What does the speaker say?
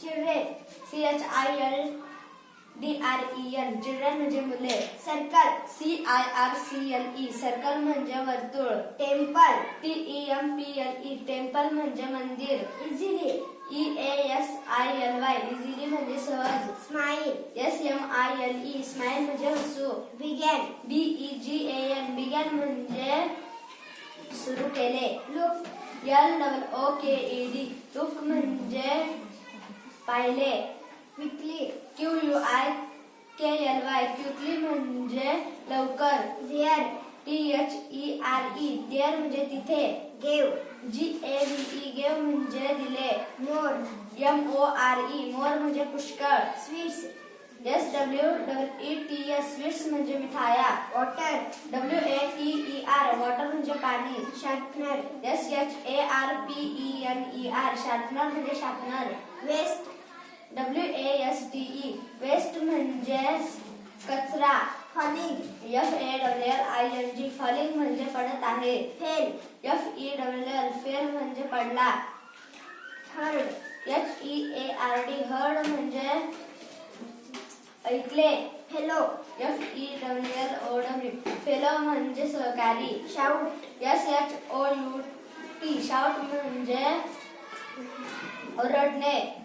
Children, CHILDREN, children म्हणजे मुले. Circle, CIRCLE, circle म्हणजे वर्तुळ. टेम्पल, TEMPLE, टेम्पल म्हणजे मंदिर. इझिली, EASILY, इझिली म्हणजे सहज. स्माईल, SMILE, स्माईल म्हणजे हसू. बिगॅन, BEGAN, बिगॅन म्हणजे सुरू केले. लुक, LOOKED, लुक म्हणजे पाहिले. क्विकली, QUIKLY, क्विकली म्हणजे लवकर. देअर, THERE, देअर म्हणजे तिथे. गेव, GAVE, गेव म्हणजे दिले. मोर, MORE, मोर म्हणजे पुष्कळ. स्वीट्स, SWEETS, स्वीट्स म्हणजे मिठाया. वॉटर, WATER, वॉटर म्हणजे पाणी. शार्पनर, SHARPENER, शार्पनर म्हणजे शार्पनर. वेस्ट, WASTE, वेस्ट म्हणजे कचरा. फॉलिंग, FALLING, फॉलिंग म्हणजे पडत आहे. फेल, FELL, फेल म्हणजे पडला. हर्ड, HEARD, हर्ड म्हणजे ऐकले. फेलो, FELLOW, फेलो म्हणजे सहकारी. शाऊट, SHOUT, शाऊट म्हणजे ओरडणे.